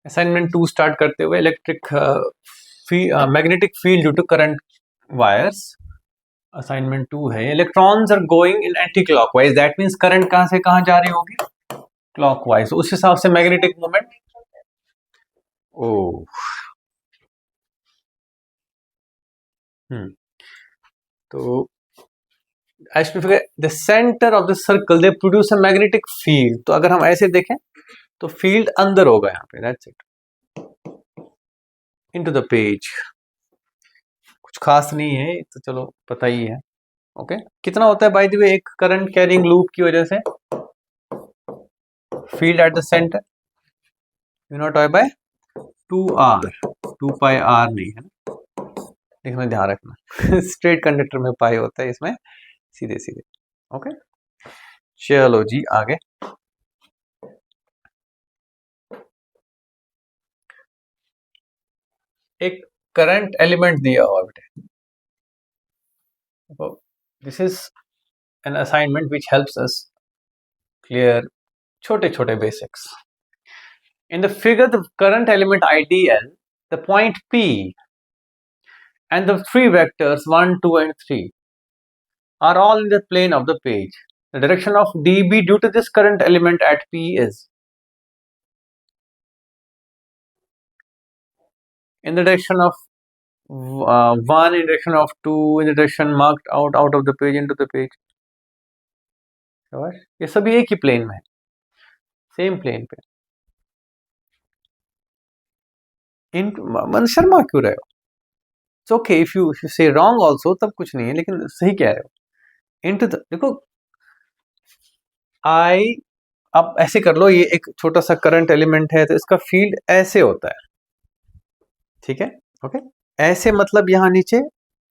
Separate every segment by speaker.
Speaker 1: Assignment 2 start करते हुए electric magnetic field due to current wires. Assignment 2 है, electrons are going in anticlockwise, that means current कहां से कहां जा रही होगी, क्लॉकवाइज। उस हिसाब से मैग्नेटिक मोमेंट ओ तो the centre of the circle they produce a magnetic field. तो अगर हम ऐसे देखें तो फील्ड अंदर होगा यहाँ पे, that's it, into the page. कुछ खास नहीं है तो चलो पता ही है। ओके कितना होता है बाय द वे एक करंट कैरिंग लूप की वजह से field at the center, mu naught I by 2r, 2 pi r नहीं है ना, इसमें ध्यान रखना स्ट्रेट कंडक्टर में पाई होता है, इसमें सीधे सीधे। ओके चलो जी आगे। एक करंट एलिमेंट दिया हुआ बेटे, this is an assignment which helps us clear छोटे छोटे basics. In the figure, the current element IDL, the point P, and the three vectors 1, 2, and 3 are all in the plane of the page. The direction of dB due to this current element at P is in the direction of 1, in the direction of 2, in the direction marked out of the page into the page. ये सभी एक ही plane में है, same plane पे। मन शर्मा क्यों रहे हो? इट्स ओके इफ यू से रॉन्ग ऑल्सो, तब कुछ नहीं है, लेकिन सही कह रहे हो। इनटू द, देखो आई, अब ऐसे कर लो, ये एक छोटा सा करंट एलिमेंट है तो इसका फील्ड ऐसे होता है, ठीक है। ओके ऐसे मतलब यहां नीचे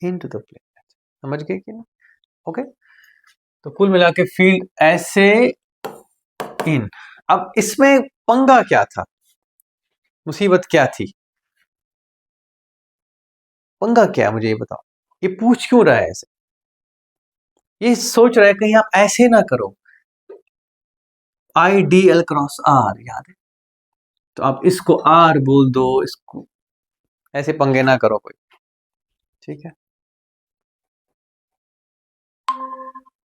Speaker 1: इनटू द प्लेन, समझ गए कि ना? ओके तो कुल मिला के फील्ड ऐसे इन। अब इसमें पंगा क्या था, मुसीबत क्या थी, पंगा क्या है मुझे ये बताओ। ये पूछ क्यों रहा है ऐसे, ये सोच रहा है कहीं आप ऐसे ना करो, I D L cross R, याद है? तो आप इसको आर बोल दो, इसको ऐसे पंगे ना करो कोई, ठीक है।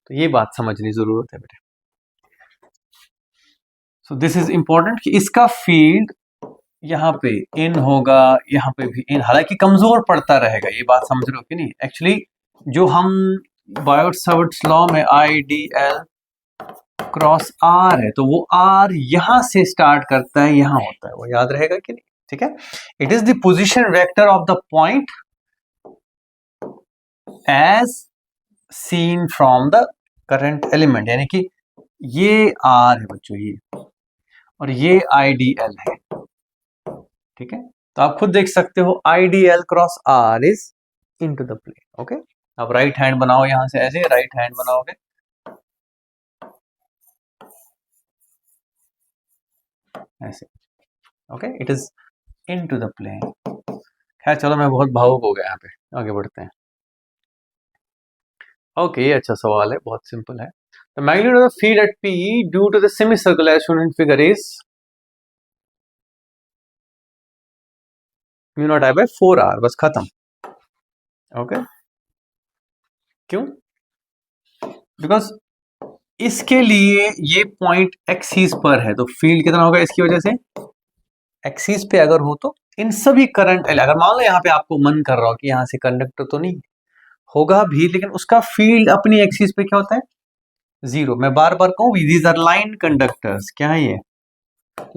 Speaker 1: तो ये बात समझनी जरूरत है बेटे। सो दिस इज इंपॉर्टेंट कि इसका फील्ड यहाँ पे इन होगा, यहाँ पे भी इन, हालांकि कमजोर पड़ता रहेगा, ये बात समझ रहे हो कि नहीं? एक्चुअली जो हम बायोट-सावर्ट्स लॉ में I D L cross R है, तो वो आर यहां से स्टार्ट करता है, यहां होता है, वो याद रहेगा कि नहीं? ठीक है, it is the position vector of the point as seen from the current element, यानी कि ये आर है बच्चों, ये, और ये आई डी एल है, ठीक है। तो आप खुद देख सकते हो I D L cross R is into the plane. Okay अब राइट हैंड बनाओ, यहां से ऐसे राइट हैंड बनाओगे, ऐसे। Okay it is into the plane. खैर चलो, मैं बहुत भावुक हो गया यहाँ पे, आगे बढ़ते हैं। ओके ये अच्छा सवाल है, बहुत सिंपल है। The magnitude of the field at P due to the semicircle as shown in figure is mu naught I by 4r, बस खत्म। ओके क्यों? बिकॉज इसके लिए ये पॉइंट एक्सिस पर है, तो फील्ड कितना होगा इसकी वजह से, एक्सिस पे अगर हो तो इन सभी करंट, अगर मान लो यहाँ पे आपको मन कर रहा हो कि यहाँ से कंडक्टर तो नहीं होगा भी, लेकिन उसका फील्ड अपनी एक्सिस पे क्या होता है, जीरो। मैं बार बार कहूँ, दीज आर लाइन कंडक्टर्स। क्या है ये?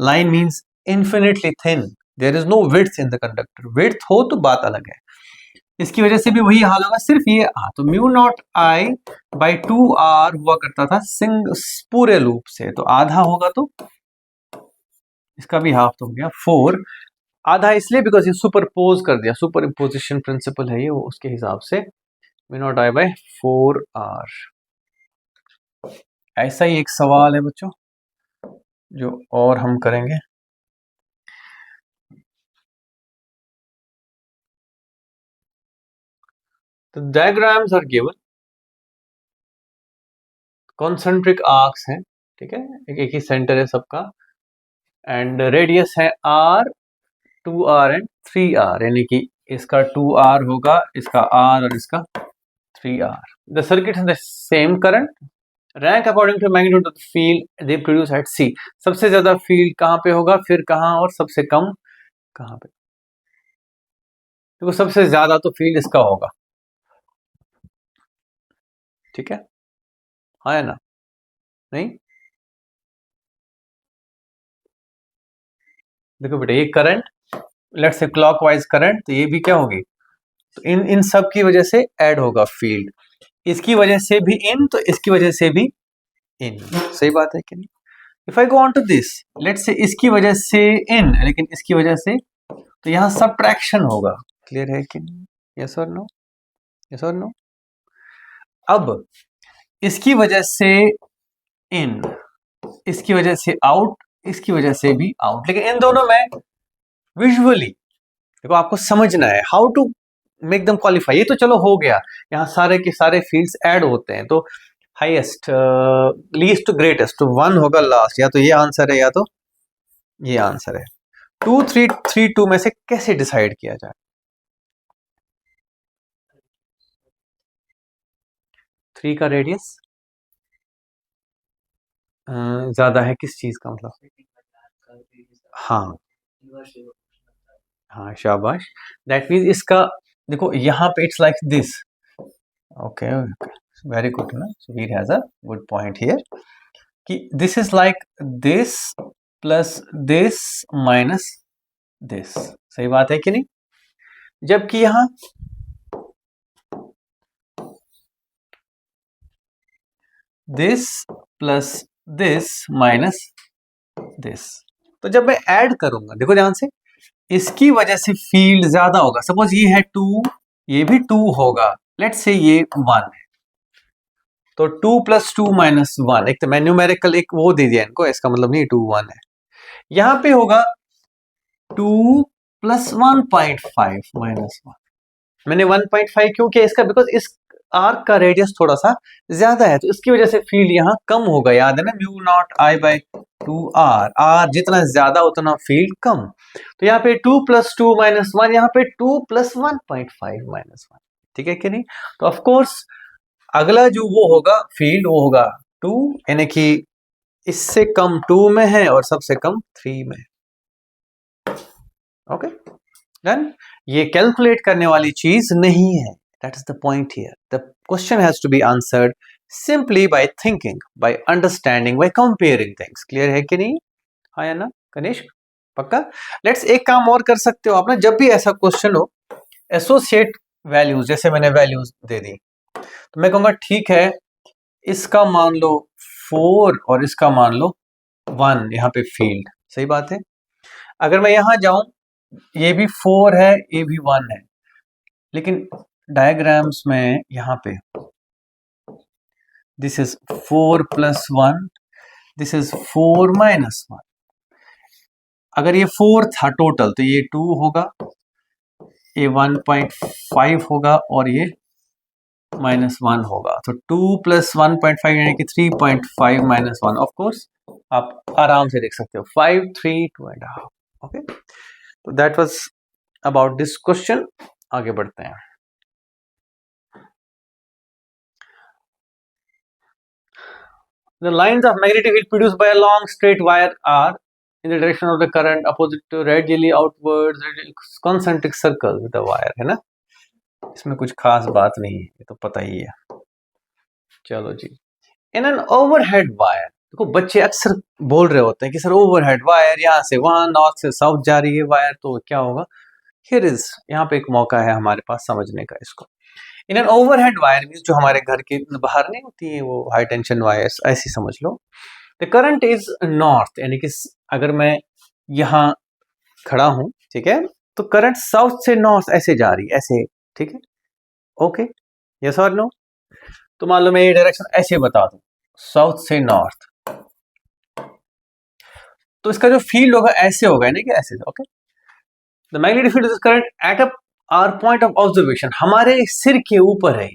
Speaker 1: Line means infinitely thin, there is no width in the conductor. Width हो तो बात अलग है, इसकी वजह से भी वही हाल होगा, सिर्फ ये तो mu naught I by 2r हुआ करता था सिंग पूरे लूप से, तो आधा होगा तो इसका भी हाफ तो हो गया 4। आधा इसलिए बिकॉज ये सुपरपोज कर दिया, सुपर इम्पोजिशन प्रिंसिपल है ये, वो उसके हिसाब से mu naught I by 4r। ऐसा ही एक सवाल है बच्चों जो और हम करेंगे। तो diagrams are given, concentric arcs हैं, ठीक है, एक ही सेंटर है सबका, एंड रेडियस है r, 2r एंड 3r, यानी कि इसका 2r होगा, इसका r और इसका 3r. The circuit has the same current. Rank according to magnitude of the field they produce at C. सबसे ज्यादा फील्ड कहाँ पे होगा, फिर कहाँ, और सबसे कम कहाँ पे? देखो सबसे ज्यादा तो फील्ड इसका होगा, ठीक है, हाँ या ना? नहीं, देखो बेटा, ये current, let's say clockwise current, तो ये भी क्या होगी, तो इन सब की वजह से ऐड होगा फील्ड. इसकी वजह से भी इन, तो इसकी वजह से भी इन. सही बात है कि नहीं? If I go on to this, let's say इसकी वजह से इन, लेकिन इसकी वजह से, तो यहां सबट्रैक्शन होगा. क्लियर है कि नहीं? यस और नो? यस और नो? अब इसकी वजह से इन, इसकी वजह से आउट, इसकी वजह से भी आउट, लेकिन इन दोनों में विजुअली देखो, आपको समझना है how to make them qualify. ये तो चलो हो गया, यहाँ सारे के सारे फील्ड्स ऐड होते हैं, तो हाईएस्ट, लीस्ट टू ग्रेटेस्ट, तो 1 होगा लास्ट. या तो ये आंसर है या तो ये आंसर है. 2 3 3 2 में से कैसे डिसाइड किया जाए? 3 का रेडियस ज्यादा है, किस चीज का मतलब? हाँ हाँ, शाबाश. दैट मीन्स इसका, देखो यहाँ पे it's like this. Okay, very good ना, Veer has a good point here, कि this is like this plus this minus this. सही बात है कि नहीं? जबकि यहां this plus this minus this, तो जब मैं ऐड करूंगा, देखो ध्यान से, इसकी वजह से फील्ड ज्यादा होगा. सपोज ये है 2, ये भी 2 होगा, लेट्स से ये 1 है, तो 2 प्लस 2 माइनस 1, एक तो मैं न्यूमेरिकल एक वो दे दिया इनको, इसका मतलब नहीं 2 1 है. यहां पे होगा 2 प्लस 1.5 माइनस 1. मैंने 1.5 क्यों किया इसका, बिकॉज इस आर्क का रेडियस थोड़ा सा ज्यादा है, तो इसकी वजह से फील्ड यहाँ कम होगा. याद है ना, mu naught I by 2r, R जितना ज्यादा उतना फील्ड कम. तो यहाँ पे 2 प्लस 2 माइनस 1, यहाँ पे 2 प्लस 1.5 माइनस 1. ठीक है कि नहीं? तो ऑफकोर्स अगला जो वो होगा फील्ड, वो होगा 2, यानी कि इससे कम 2 में है और सबसे कम 3 में. Okay done. ये कैलकुलेट करने वाली चीज नहीं है. That is the point here. The question has to be answered simply by thinking, by understanding, by comparing things. Clear है कि नहीं? हाँ या ना गणेश? पक्का? लेट्स एक काम और कर सकते हो आप ना, जब भी ऐसा क्वेश्चन हो, एसोसिएट वैल्यूज, जैसे मैंने वैल्यूज दे दी, तो मैं कहूंगा ठीक है, इसका मान लो 4 और इसका मान लो 1, यहाँ पे फील्ड. सही बात है. अगर मैं यहां जाऊं, ये भी 4 है, ये भी 1 है, लेकिन डायग्राम्स में यहाँ पे this is 4 plus 1, this is 4 minus 1. अगर ये 4 था टोटल, तो ये 2 होगा, ये 1.5 होगा और ये -1 होगा. तो 2 प्लस 1.5 यानी कि 3.5 माइनस 1. ऑफ कोर्स आप आराम से देख सकते हो, 5 3 2.5. ओके, तो that was about this question. आगे बढ़ते हैं. The lines of magnetic field produced by a long straight wire are in the direction of the current opposite to radially outwards, concentric circle with the wire. है ना? इसमें कुछ खास बात नहीं है, ये तो पता ही है. चलो जी. In an overhead wire, देखो बच्चे अक्सर बोल रहे होते हैं कि सर ओवरहेड वायर, यहाँ से वहां नॉर्थ से साउथ जा रही है वायर, तो क्या होगा? हियर इज, यहाँ पे एक मौका है हमारे पास समझने का इसको. In an overhead wire means जो हमारे घर के बाहर नहीं होती है वो हाई टेंशन वायर्स, ऐसी समझ लो. द करंट इज नॉर्थ, यानी कि अगर मैं यहाँ खड़ा हूं, ठीक है, तो करंट साउथ से नॉर्थ ऐसे जा रही है, ऐसे. ठीक है, ओके, यस और नो? तो मान लो मैं ये डायरेक्शन ऐसे बता दूं, साउथ से नॉर्थ, तो इसका जो फील्ड होगा ऐसे होगा, यानी कि ऐसे. Okay, the magnetic field is current at a R point of observation, हमारे सिर के ऊपर है.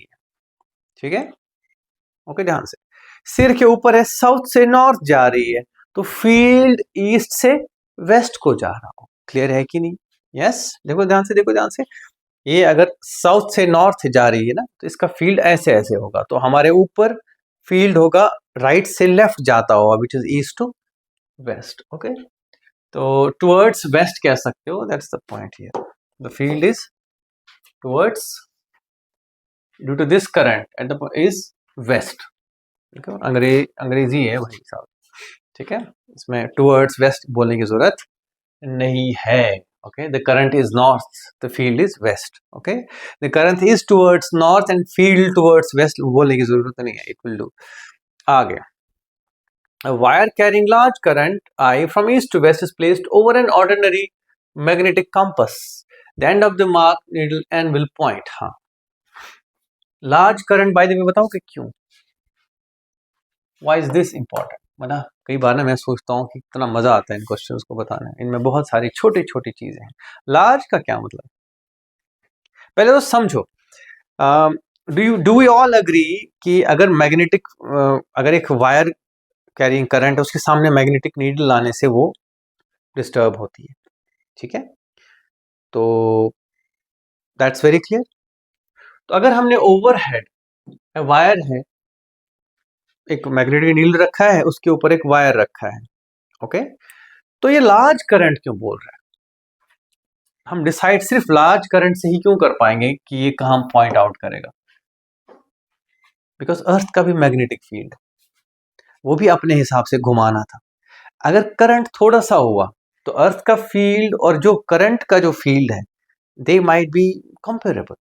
Speaker 1: ठीक है, ओके, ध्यान से, सिर के ऊपर है, साउथ से नॉर्थ जा रही है, तो फील्ड ईस्ट से वेस्ट को जा रहा हो। क्लियर है कि नहीं? यस, देखो ध्यान से, देखो ध्यान से, ये अगर साउथ से नॉर्थ जा रही है ना, तो इसका फील्ड ऐसे ऐसे होगा, तो हमारे ऊपर फील्ड होगा राइट से लेफ्ट जाता होगा, which is east to west. Okay, तो टुवर्ड्स वेस्ट कह सकते हो, that's the point here, the field is towards due to this current and the is west. अंग्रेजी है भाई साहब, ठीक है, इसमें टुवर्ड्स वेस्ट बोलने की जरूरत नहीं है। Okay, the current is north, the field is west. Okay, the current is towards north and field towards west, बोलने की जरूरत नहीं है, it will do. आगे, a wire carrying large current I from east to west is placed over an ordinary magnetic compass. The end of the mark needle and will point. हाँ, large current by the way बताओ कि क्यों? Why is this important? मतलब कई बार ना मैं सोचता हूँ कि कितना मजा आता है इन क्वेश्चंस को बताने में, इनमें बहुत सारी छोटी छोटी चीजें हैं। लार्ज का क्या मतलब? पहले तो समझो, डू वी ऑल एग्री कि अगर मैग्नेटिक, अगर एक वायर कैरिंग करंट है, उसके सामने मैग्नेटिक नीडल लाने से वो डिस्टर्ब होती है, ठीक है, तो दैट्स वेरी क्लियर। तो अगर हमने ओवरहेड वायर है, एक मैग्नेटिक नीडल रखा है, उसके ऊपर एक वायर रखा है, ओके, तो ये लार्ज करंट क्यों बोल रहा है? हम डिसाइड सिर्फ लार्ज करंट से ही क्यों कर पाएंगे कि ये कहां पॉइंट आउट करेगा? बिकॉज अर्थ का भी मैग्नेटिक फील्ड, वो भी अपने हिसाब से घुमाना था। अगर करंट थोड़ा सा हुआ तो अर्थ का फील्ड और जो करंट का जो फील्ड है, दे माइट बी कंपेरेबल।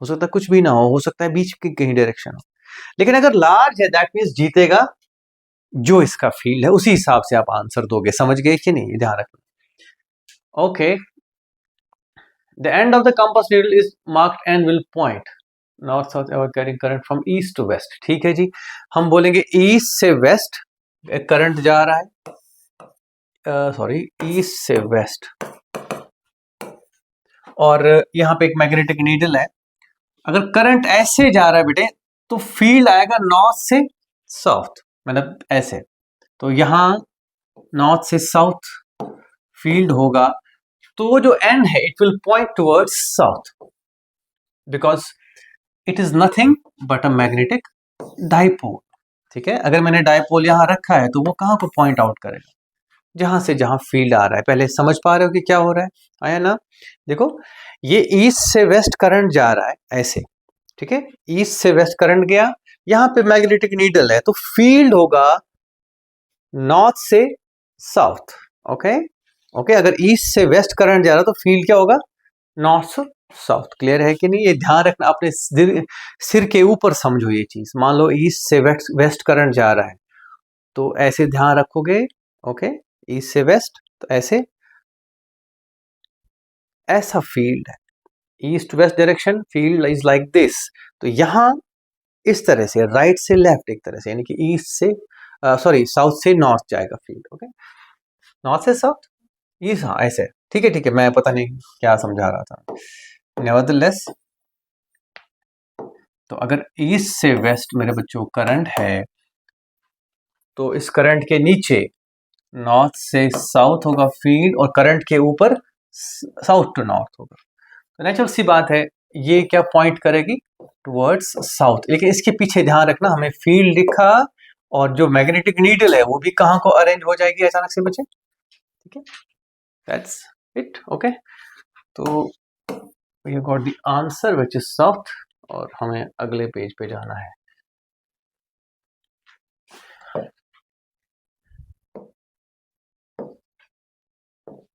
Speaker 1: हो सकता है कुछ भी ना हो सकता है बीच की कहीं डायरेक्शन हो। लेकिन अगर लार्ज है, दैट मीन्स जीतेगा जो इसका फील्ड है, उसी हिसाब से आप आंसर दोगे। समझ गए कि नहीं? ध्यान रखना। Okay, the end of the compass needle is marked and will point north south ever carrying current from east to west. ठीक है जी, हम बोलेंगे ईस्ट से वेस्ट करंट जा रहा है, सॉरी ईस्ट से वेस्ट, और यहाँ पे एक मैग्नेटिक नीडल है। अगर करंट ऐसे जा रहा है बेटे, तो फील्ड आएगा नॉर्थ से साउथ, मतलब ऐसे, तो यहां नॉर्थ से साउथ फील्ड होगा, तो वो जो एंड है it will point towards south, because it is nothing but a magnetic dipole. ठीक है, अगर मैंने डाइपोल यहां रखा है तो वो कहां को पॉइंट आउट करेगा? जहां से जहां फील्ड आ रहा है। पहले समझ पा रहे हो कि क्या हो रहा है? आया ना? देखो, ये ईस्ट से वेस्ट करंट जा रहा है ऐसे, ठीक है, ईस्ट से वेस्ट करंट गया, यहां पे मैग्नेटिक नीडल है, तो फील्ड होगा नॉर्थ से साउथ। ओके ओके, अगर ईस्ट से वेस्ट करंट जा रहा है तो फील्ड क्या होगा? नॉर्थ से साउथ। क्लियर है कि नहीं? ये ध्यान रखना, अपने सिर के ऊपर समझो ये चीज। मान लो ईस्ट से वेस्ट करंट जा रहा है, तो ऐसे ध्यान रखोगे। ओके, ईस्ट से वेस्ट, तो ऐसे, ऐसा फील्ड है, east west direction, field is like this. तो यहां इस तरह से राइट से लेफ्ट एक तरह से, यानी कि ईस्ट से सॉरी साउथ से नॉर्थ जाएगा फील्ड। ओके, नॉर्थ से साउथ, ईस्ट, हाँ ऐसे। ठीक है ठीक है, मैं पता नहीं क्या समझा रहा था। नेवरदलेस, तो अगर ईस्ट से वेस्ट मेरे बच्चों करंट है, तो इस करंट के नीचे नॉर्थ से साउथ होगा फील्ड, और करंट के ऊपर साउथ टू नॉर्थ होगा। तो नेचुरल सी बात है, ये क्या पॉइंट करेगी? Towards south. लेकिन इसके पीछे ध्यान रखना, हमें फील्ड लिखा और जो मैग्नेटिक नीडल है वो भी कहाँ को अरेंज हो जाएगी अचानक से बच्चे? ठीक है, दैट्स इट। ओके, तो we got the answer which is south, और हमें अगले पेज पे जाना है।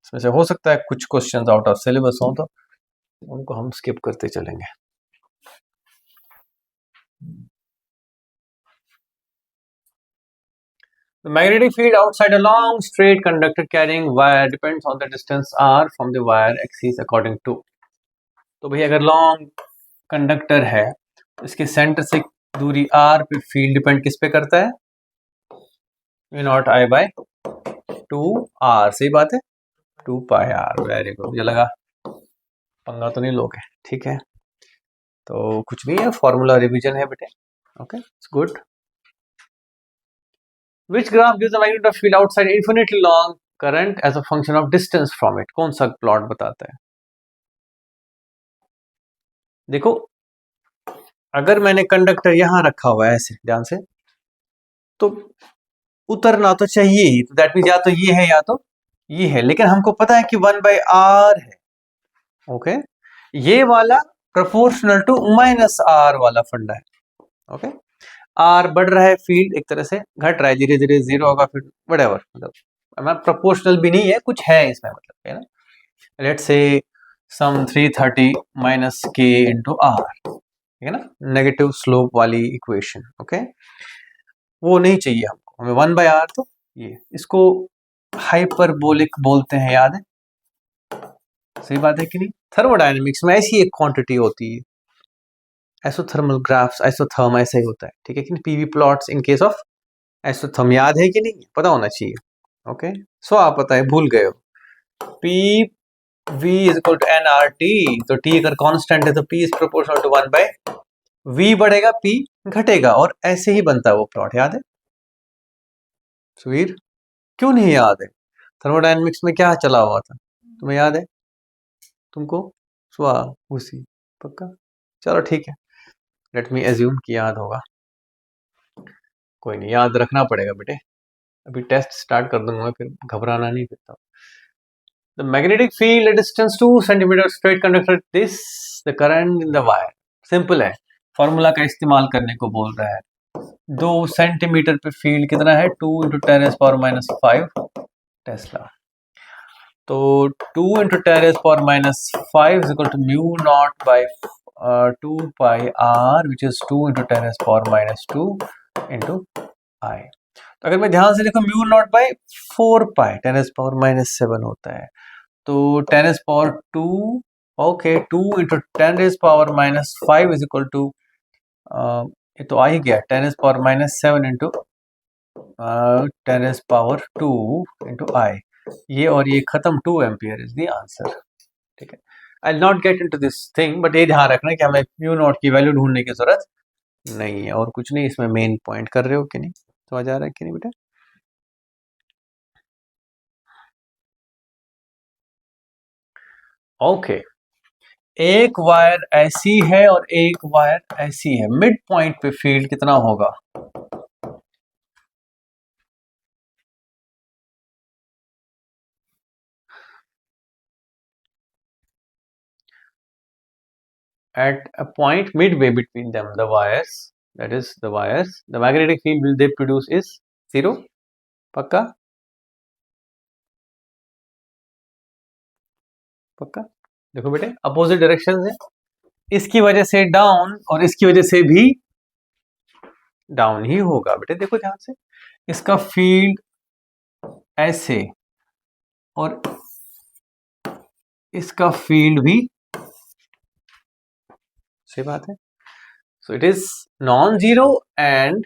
Speaker 1: इसमें से हो सकता है कुछ क्वेश्चंस आउट ऑफ सिलेबस हो, तो उनको हम स्किप करते चलेंगे। The magnetic field outside a long straight conductor carrying wire depends on the distance r from the wire axis according to। तो भाई अगर लॉन्ग कंडक्टर है, इसके सेंटर से दूरी r पे फील्ड डिपेंड किस पे करता है? V naught I by 2r। सही बात है, 2 पाई r। वेरी गुड, मुझे लगा पंगा तो नहीं लोगे। ठीक है, तो कुछ भी है, फॉर्मूला रिवीजन है बेटे। Okay, it's good. Which graph gives the magnetic field outside infinitely long current as a function of distance from it, कौन सा प्लॉट बताता है? देखो, अगर मैंने कंडक्टर यहां रखा हुआ है ऐसे ध्यान से, तो उतरना तो चाहिए ही, तो दैट मीन या तो ये है या तो ये है, लेकिन हमको पता है कि 1/r है। ओके, ये वाला प्रोपोर्शनल टू -r वाला फंडा है। ओके, r बढ़ रहा है, फील्ड एक तरह से घट रहा है, धीरे धीरे जीरो होगा, फिर व्हाटएवर, मतलब प्रोपोर्शनल भी नहीं है, कुछ है इसमें, मतलब है ना। लेट्स से सम 330 माइनस के इंटू आर, ठीक है ना, नेगेटिव स्लोप वाली इक्वेशन। ओके, वो नहीं चाहिए हमको, हमें 1/r, तो ये इसको हाइपरबोलिक बोलते हैं, याद है? सही बात है कि नहीं? थर्मोडायनेमिक्स में ऐसी एक क्वांटिटी होती है, आइसोथर्मल ग्राफ्स, आइसोथर्म ऐसा ही होता है, ठीक है कि नहीं? PV plots in case of isotherm, याद है कि नहीं? पता होना चाहिए। ओके, सो आप पता है, भूल गए हो। P V is equal to N R T, तो टी अगर कांस्टेंट है तो P is proportional to 1/, V बढ़ेगा पी घटेगा, और ऐसे ही बनता है वो प्लॉट, याद है? सुवीर, क्यों नहीं याद है? थर्मोडायनेमिक्स में क्या चला हुआ था, तुम्हें याद है? तुमको स्वा उसी पक्का? चलो ठीक है, लेट मी एज्यूम कि याद होगा, कोई नहीं, याद रखना पड़ेगा बेटे, अभी टेस्ट स्टार्ट कर दूंगा, फिर घबराना नहीं फिर। The magnetic field at distance 2 centimeter straight conductor this the current in the wire, simple है, फॉर्मूला का इस्तेमाल करने को बोल रहा है। 2 सेंटीमीटर पे फील्ड कितना है? 2 इंटू 10⁻⁵ टेस्ला। तो 2 into 10⁻⁵ is equal to mu naught by 2 pi r, which is 2 into 10⁻² into I. तो अगर मैं ध्यान से देखो, म्यू नॉट बाई 4 पाई 10⁻⁷ होता है, तो 10⁻², okay, 2 into 10⁻⁵ is equal to, ये तो आ ही गया, 10⁻⁷ इंटू 10⁻² इंटू आई, ये और ये खत्म, 2 एम्पियर इज द आंसर। ठीक है, I not get into this thing, but ये ध्यान रखना कि हमें म्यू नॉट की वैल्यू ढूंढने की जरूरत नहीं है, और कुछ नहीं, इसमें मेन पॉइंट कर रहे हो कि नहीं, समझ आ रहा है कि नहीं बेटा? ओके, एक वायर ऐसी है और एक वायर ऐसी है, मिड पॉइंट पे फील्ड कितना होगा? At a point midway between them, the wires, that is the wires, the magnetic field will they produce is 0, पक्का? पक्का? देखो बेटे, अपोजिट डायरेक्शन है, इसकी वजह से डाउन और इसकी वजह से भी डाउन ही होगा बेटे। देखो ध्यान से, इसका फील्ड ऐसे और इसका फील्ड भी, सही बात है, so it is non-zero and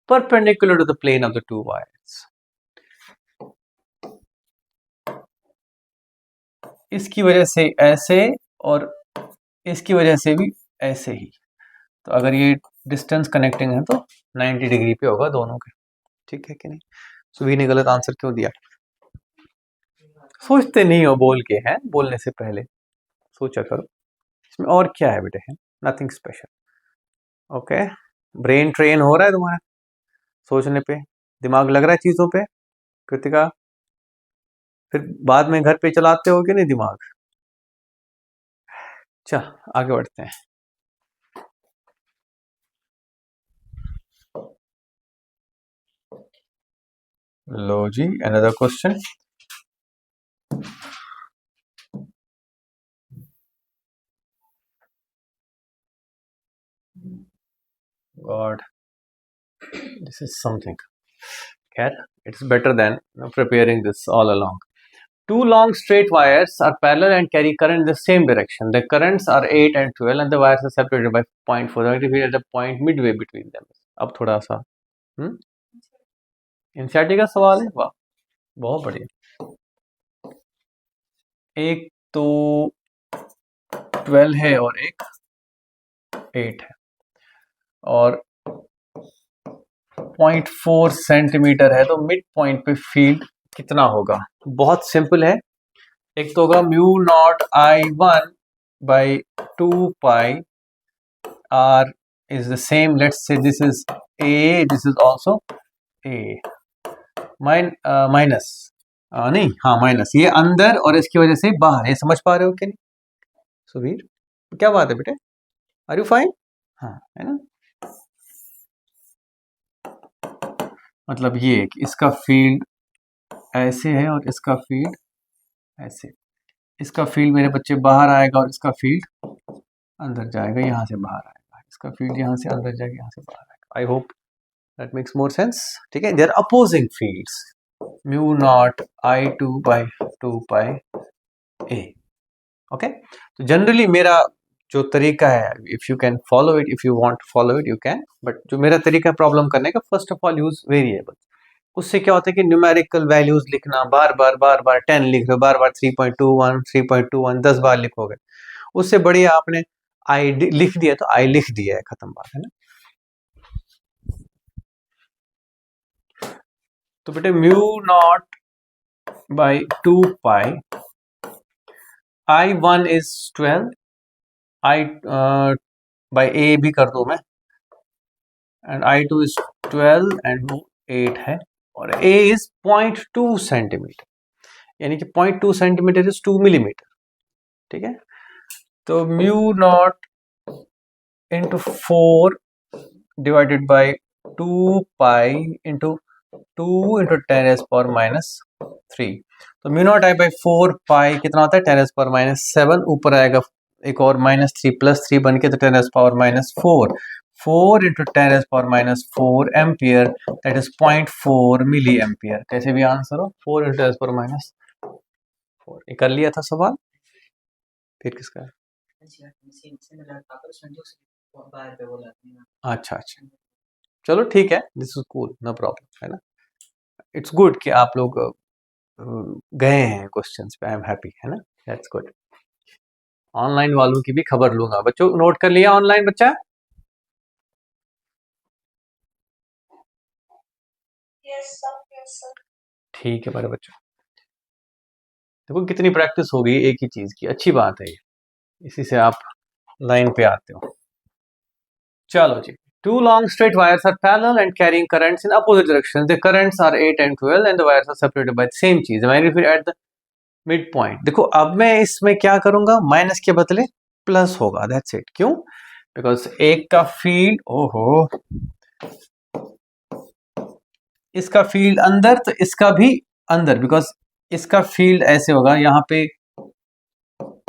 Speaker 1: perpendicular to the plane of the two wires. इसकी वजह से ऐसे और इसकी वजह से भी ऐसे ही, तो अगर ये डिस्टेंस कनेक्टिंग है तो 90 डिग्री पे होगा दोनों के, ठीक है कि नहीं? सुवी ने गलत आंसर क्यों दिया? सोचते नहीं हो बोल के, हैं बोलने से पहले सोचा करो, इसमें और क्या है बेटे, है nothing special. Okay, brain train हो रहा है तुम्हारा सोचने पे, दिमाग लग रहा है चीजों पे, कृतिका? फिर बाद में घर पे चलाते हो कि नहीं दिमाग? चल आगे बढ़ते हैं। लो जी, another question. God, this is something, खैर it's better than preparing this all along. Two long straight wires are parallel and carry current in the same direction. The currents are 8 and 12 and the wires are separated by 0.4. The magnetic field at the point midway between them. अब थोड़ा सा NCERT का सवाल है, वाह बहुत बढ़िया। एक तो 12 है और एक 8 है, और 0.4 सेंटीमीटर है, तो मिड पॉइंट पे फील्ड कितना होगा? बहुत सिंपल है। एक तो होगा mu naught I1 by 2 pi R is the same, let's say this is A, this is also A, minus नहीं, हाँ माइनस, ये अंदर और इसकी वजह से बाहर, ये समझ पा रहे हो कि नहीं सुबीर? क्या बात है बेटे, आर यू फाइन? हाँ है ना, मतलब ये कि इसका फील्ड ऐसे है और इसका फील्ड ऐसे, इसका फील्ड मेरे बच्चे बाहर आएगा और इसका फील्ड अंदर जाएगा, यहाँ से बाहर आएगा, इसका फील्ड यहाँ से अंदर जाएगा, यहाँ से बाहर आएगा। I hope that makes more sense. ठीक है, they are opposing fields, mu naught I2 by 2 pi A. Okay, तो जनरली मेरा जो तरीका है, if you can follow it, if you want follow it you can, but जो मेरा तरीका प्रॉब्लम करने का, first of all use variable. उससे क्या होता है कि न्यूमेरिकल वैल्यूज लिखना, बार बार 10 लिख रहे हो, बार 3.21 10 बार लिखोगे, उससे बढ़िया आपने आई लिख दिया तो आई लिख दिया है, खत्म बात है ना। तो बेटे mu naught by 2 pi, I1 is 12, I by a भी कर दो मैं, एंड I2 इज 12 एंड वो 8 है, और A इज 0.2 सेंटीमीटर, यानी कि 0.2 सेंटीमीटर इज 2 मिलीमीटर। ठीक है, तो mu naught into 4 divided by 2 pi into 2 × 10⁻⁻3। तो म्यू नॉट आई बाई 4 पाई कितना होता है, 10⁻⁻7, ऊपर आएगा एक और -3 +3 बन के, तो 10⁻⁴, 4 × 10⁻⁴ ampere, that is 0.4 milliampere. कैसे भी आंसर हो, 4 × 10⁻⁴। ये कर लिया था सवाल, फिर किसका है? अच्छा अच्छा, चलो ठीक है, this is cool, no problem, है ना। इट्स गुड कि आप लोग गए हैं क्वेश्चंस पे, आई एम हैप्पी, है ना, दैट्स गुड। ऑनलाइन वालों की भी खबर लूंगा। बच्चों नोट कर लिया ऑनलाइन बच्चा? Yes sir. ठीक है मेरे बच्चों, देखो कितनी प्रैक्टिस हो गई एक ही चीज की, अच्छी बात है ये, इसी से आप लाइन पे आते हो। चलो जी, two long straight wires are parallel and carrying currents in opposite directions. The currents are 8 and 12 and the wires are separated by the same चीज। मैंने फिर at the मिड पॉइंट, देखो अब मैं इसमें क्या करूंगा, माइनस के बदले प्लस होगा, दैट्स इट। क्यों? बिकॉज एक का फील्ड, ओहो, इसका फील्ड अंदर तो इसका भी अंदर, बिकॉज इसका फील्ड ऐसे होगा, यहाँ पे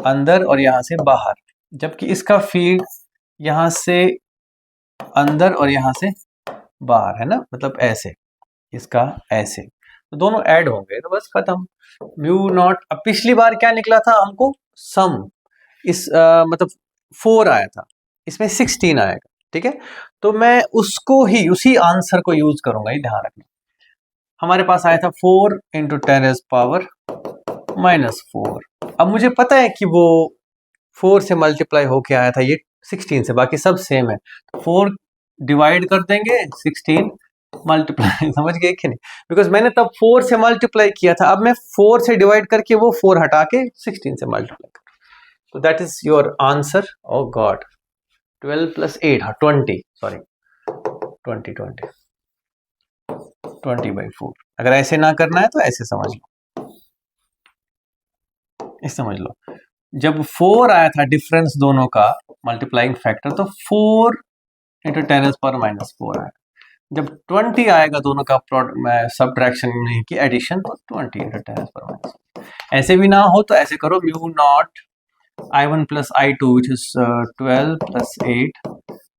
Speaker 1: अंदर और यहाँ से बाहर, जबकि इसका फील्ड यहाँ से अंदर और यहाँ से बाहर, है ना, मतलब ऐसे, इसका ऐसे, तो दोनों ऐड होंगे तो बस खत्म। म्यू नॉट, अब पिछली बार क्या निकला था हमको, सम, इस मतलब 4 आया था, इसमें 16 आएगा। ठीक है, तो मैं उसको ही, उसी आंसर को यूज करूंगा, ये ध्यान रखना। हमारे पास आया था 4 × 10⁻⁻⁴। अब मुझे पता है कि वो 4 से मल्टीप्लाई होके आया था, ये 16 से, बाकी सब सेम है, तो 4 डिवाइड कर देंगे, 16 मल्टीप्लाई समझ गए कि नहीं, बिकॉज मैंने तब 4 से मल्टीप्लाई किया था, अब मैं 4 से डिवाइड करके वो 4 हटा के 16 से मल्टीप्लाई कर, तो that is your answer. Oh God, 12 + 8, हाँ 20, सॉरी 20/4। अगर ऐसे ना करना है तो ऐसे समझ लो, इस समझ लो, जब 4 आया था डिफरेंस दोनों का मल्टीप्लाइंग फैक्टर, तो 4 × 10⁻⁻⁴ आया। जब 20 आएगा दोनों का सब्ट्रैक्शन नहीं की एडिशन, तो 20 × 10⁻⁻⁴। ऐसे भी ना हो तो ऐसे करो, mu naught I1 + I2 which is 12 + 8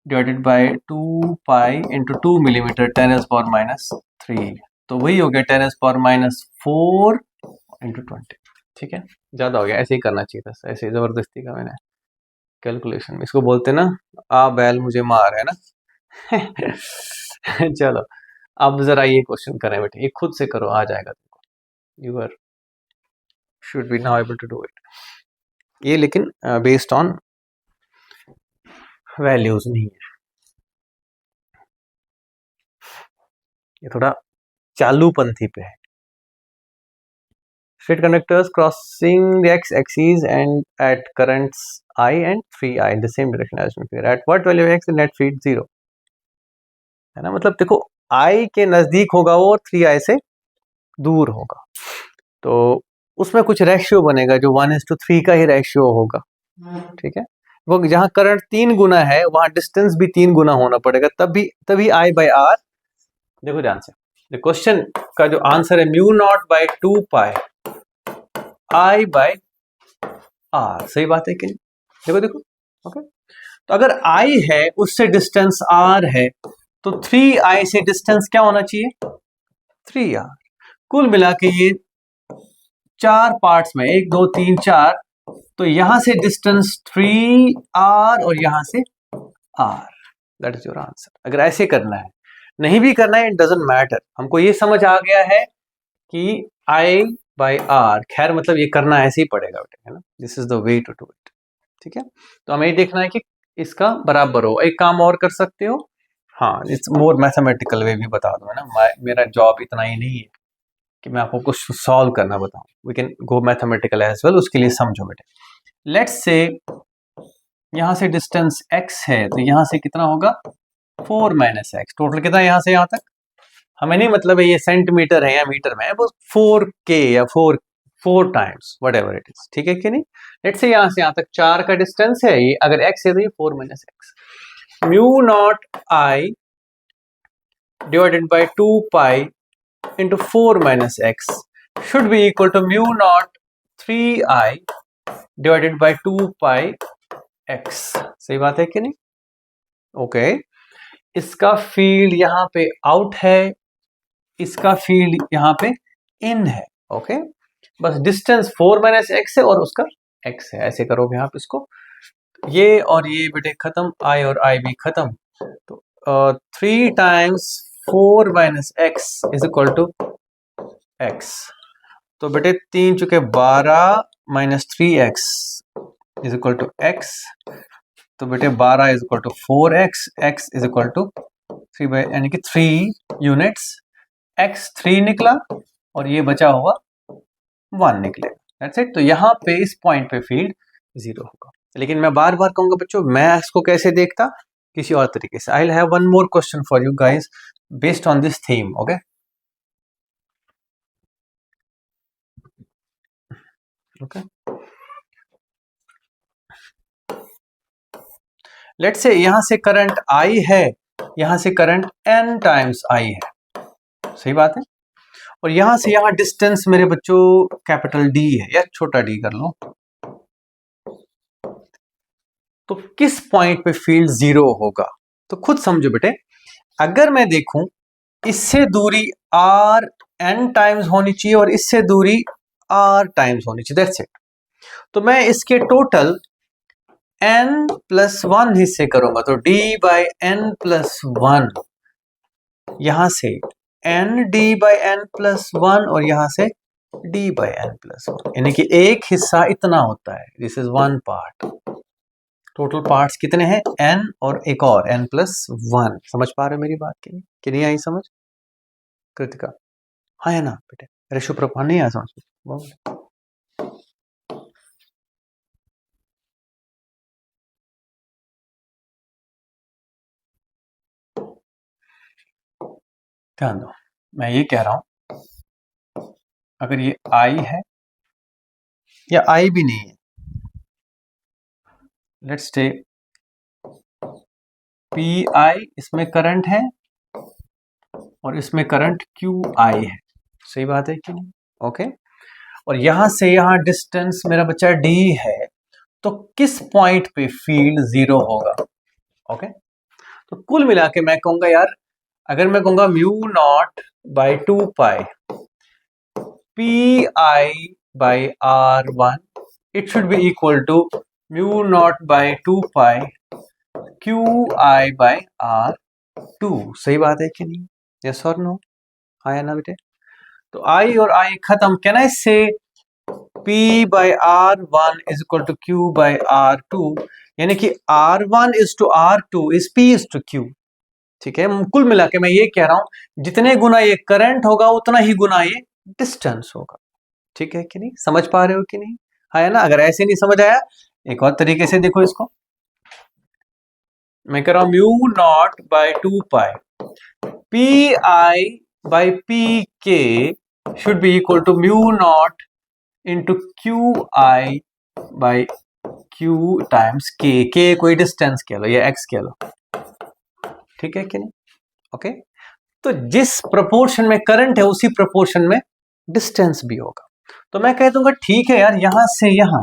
Speaker 1: divided by 2 pi into 2 millimetre 10⁻⁻3, तो वही हो गया 10⁻⁴ into 20। ठीक है, ज्यादा हो गया, ऐसे ही करना चाहिए था, ऐसे जबरदस्ती का मैंने कैलकुलेशन में, इसको बोलते ना आ बैल मुझे मार, है ना। चलो अब जरा ये क्वेश्चन करें बेटे, ये खुद से करो, आ जाएगा तुमको, you are should be now able to do it. ये लेकिन बेस्ड ऑन वैल्यूज नहीं है, ये थोड़ा चालू पंथी पे है। Straight conductors crossing the x axis and at currents I and 3I in the same direction as before. At what value of x the net field 0 है ना, मतलब देखो I के नजदीक होगा वो और 3I से दूर होगा, तो उसमें कुछ रेशियो बनेगा जो 1:3 का ही रेशियो होगा, ठीक है। वो जहां करंट 3 गुना है वहां डिस्टेंस भी 3 गुना होना पड़ेगा, तभी I by R। देखो ध्यान से, क्वेश्चन का जो आंसर है mu naught by 2 pi I by R, सही बात है कि नहीं? देखो देखो, ओके। तो अगर I है उससे डिस्टेंस R है, तो 3I से डिस्टेंस क्या होना चाहिए? 3R। कुल मिला के ये 4 पार्ट्स में 1 2 3 4, तो यहां से डिस्टेंस 3R और यहां से R, that is your answer. अगर ऐसे करना है, नहीं भी करना है, इट डजंट मैटर, हमको ये समझ आ गया है कि I बाई R, खैर मतलब ये करना ऐसे ही पड़ेगा बेटे, है ना, this is the way to do it, ठीक है। तो हमें ये देखना है कि इसका बराबर हो। एक काम और कर सकते हो, हाँ, इट्स मोर मैथमेटिकल वे भी बता दो, है ना, मेरा जॉब इतना ही नहीं है कि मैं आपको कुछ सॉल्व करना बताऊं, we can go mathematical as well, उसके लिए समझो बेटे। लेट्स से यहां से डिस्टेंस x है, तो यहां से कितना होगा 4 - x, टोटल कितना यहां से यहां तक, हमें नहीं मतलब है ये सेंटीमीटर है या मीटर में है, वो 4k या 4 times what ever it is, ठीक है कि नहीं। लेट्स से यहां से यहां तक 4 का डिस्टेंस है, ये अगर x है तो ये 4 - x, mu naught I divided by 2 pi into 4 minus x should be equal to mu naught 3I divided by 2 pi x, सही बात है कि नहीं? ओके, इसका फील्ड यहाँ पे आउट है, इसका फील्ड यहाँ पे इन है, ओके। बस डिस्टेंस 4 minus x है और उसका x है, ऐसे करोगे आप इसको, ये और ये बेटे खत्म, I और I भी खत्म, तो 3 times 4 minus x is equal to x, तो बेटे 3 चुके 12 minus 3x is equal to x, तो बेटे 12 is equal to 4x, x is equal to 3 by, यानी कि 3 यूनिट्स, x 3 निकला और ये बचा हुआ 1 निकलेगा, दैट्स इट। तो यहाँ पे इस पॉइंट पे फील्ड 0 होगा। लेकिन मैं बार बार कहूंगा बच्चों, मैं इसको कैसे देखता, किसी और तरीके से। I will have one more question for you guys based on this theme, okay. Okay, let's say यहां से करंट I है, यहां से करंट n टाइम्स I है, सही बात है, और यहां से यहां डिस्टेंस मेरे बच्चों कैपिटल D है, या छोटा d कर लो, तो किस पॉइंट पे फील्ड 0 होगा? तो खुद समझो बेटे, अगर मैं देखूं इससे दूरी r n टाइम्स होनी चाहिए और इससे दूरी r टाइम्स होनी चाहिए, दैट्स इट। तो मैं इसके टोटल n+1 हिस्से करूंगा, तो d बाई n+1, यहां से d बाई n+1 और यहां से d बाई n+1, यानी कि एक हिस्सा इतना होता है, this is 1 part. Total parts कितने हैं? n और एक और n+1। समझ पा रहे हो मेरी बात की नहीं आई समझ कृतिका? हाँ है ना बेटे, रेशो प्रॉपर नहीं आया समझ? ध्यान दो, मैं ये कह रहा हूं, अगर ये I है या I भी नहीं है, लेट्स से PI, इसमें करंट है और इसमें करंट QI है, सही बात है कि नहीं? ओके, और यहां से यहां डिस्टेंस मेरा बच्चा D है, तो किस पॉइंट पे फील्ड 0 होगा? ओके, तो कुल मिला के मैं कहूंगा यार, अगर मैं कहूंगा mu naught by 2 pi PI by R1, it should be equal to mu naught by 2 pi QI by R2, सही बात है कि नहीं? यस और नो? हाँ या ना बेटे? तो I और I खत्म, can I say P by R1 is equal to Q by R2, यानी कि R1 is to R2 is P is to Q, ठीक है। कुल मिला के मैं ये कह रहा हूं, जितने गुना ये करंट होगा उतना ही गुना ये डिस्टेंस होगा, ठीक है कि नहीं, समझ पा रहे हो कि नहीं, है ना। अगर ऐसे नहीं समझ आया, एक और तरीके से देखो इसको, मैं कह रहा हूं mu naught by 2 pi p I by p k should be equal to mu naught into q I by q times के कोई डिस्टेंस कह लो या एक्स कह लो, ठीक है कि नहीं, ओके। तो जिस प्रोपोर्शन में करंट है उसी प्रोपोर्शन में डिस्टेंस भी होगा। तो मैं कह दूंगा ठीक है यार, यहां से यहां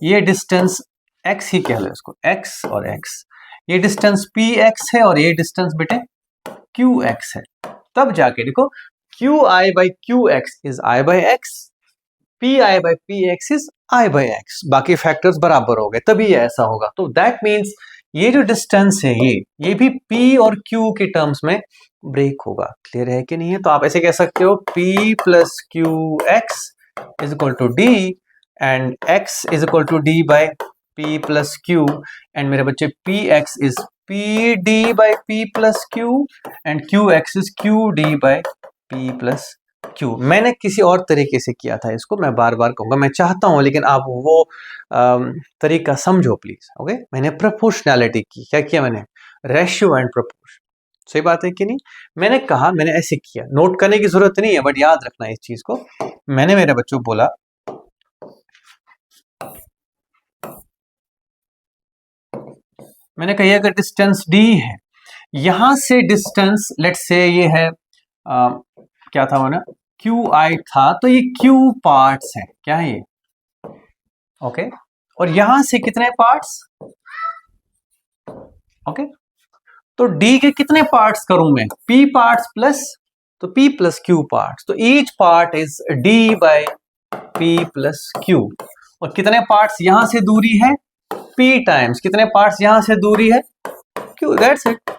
Speaker 1: ये डिस्टेंस x ही कह लो इसको, x और x, ये डिस्टेंस px है और ये डिस्टेंस बेटे qx है। तब जाके देखो qi by qx is i by x, pi by px is i by x, बाकी फैक्टर्स बराबर हो गए तभी ये ऐसा होगा। तो दैट मीन्स ये जो डिस्टेंस है ये भी p और q के टर्म्स में ब्रेक होगा। क्लियर है कि नहीं है। तो आप ऐसे कह सकते हो p plus Q X is equal to D and x is equal to D by p plus Q, and मेरे बच्चे px is p d by p plus Q and qx is q d by p plus Q. मैंने किसी और तरीके से किया था इसको, मैं बार बार कहूंगा, मैं चाहता हूं लेकिन आप वो तरीका समझो प्लीज, ओके। मैंने प्रोपोर्शनैलिटी की, क्या किया मैंने, रेशियो एंड प्रोपोर्शन, सही बात है कि नहीं। मैंने कहा, मैंने ऐसे किया, नोट करने की जरूरत नहीं है बट याद रखना इस चीज को। मैंने मेरे बच्चों को बोला मैंने कहा अगर डिस्टेंस d है, यहां से डिस्टेंस लेट्स से ये है क्या था वो ना क्यू आई था, तो ये क्यू पार्ट्स है, क्या है ये, ओके। और यहां से कितने पार्ट्स, ओके। तो d के कितने पार्ट्स करूं मैं, p पार्ट्स प्लस, तो p प्लस q पार्ट्स, तो each part is d by p plus q। और कितने पार्ट्स यहां से दूरी है, p टाइम्स कितने पार्ट्स यहां से दूरी है, q, that's it.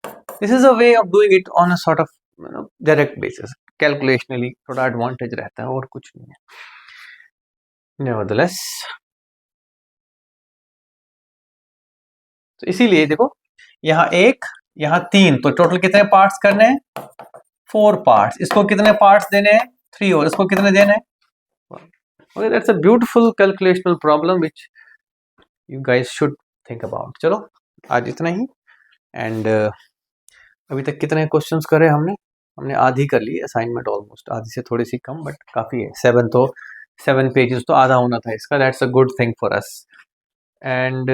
Speaker 1: This is a way of doing it on a sort of direct basis, calculationally थोड़ा एडवांटेज रहता है और कुछ नहीं है। नेवरदलेस, तो इसीलिए देखो यहां एक, यहां तीन, तो टोटल कितने पार्ट्स करने हैं, 4 पार्ट्स। इसको कितने पार्ट्स देने हैं, 3, और इसको कितने देने हैं। Okay, that's a beautiful calculational problem which you guys should think about। चलो आज इतना ही, एंड अभी तक कितने क्वेश्चंस करे हमने, हमने आधी कर ली असाइनमेंट, ऑलमोस्ट आधी से थोड़ी सी कम, बट काफ़ी है। 7 पेजेस तो आधा होना था इसका, that's a good thing for us. And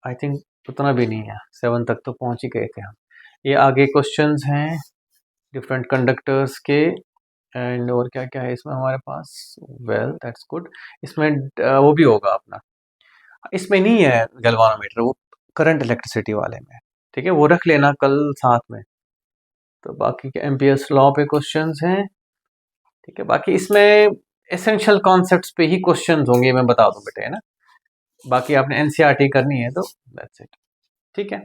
Speaker 1: I think उतना भी नहीं है, 7 तक तो पहुंच ही गए थे हम। ये आगे क्वेश्चंस हैं डिफरेंट कंडक्टर्स के, एंड और क्या क्या है इसमें हमारे पास, वेल दैट्स गुड। इसमें वो भी होगा अपना, इसमें नहीं है गैल्वानोमीटर, वो करंट इलेक्ट्रिसिटी वाले में, ठीक है, वो रख लेना कल साथ में। तो बाकी के एम्पियर्स लॉ पे क्वेश्चंस हैं, ठीक है। बाकी इसमें एसेंशियल कॉन्सेप्ट्स पे ही क्वेश्चंस होंगे, मैं बता दूं बेटे, है ना। बाकी आपने एनसीईआरटी करनी है तो दैट्स इट, ठीक है।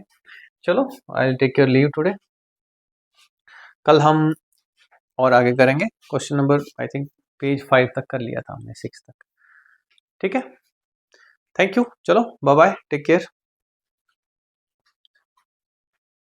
Speaker 1: चलो I will take your leave today, कल हम और आगे करेंगे। Question number I think page 5 तक कर लिया था हमने, 6 तक, ठीक है। थैंक यू, चलो बाय बाय, टेक केयर।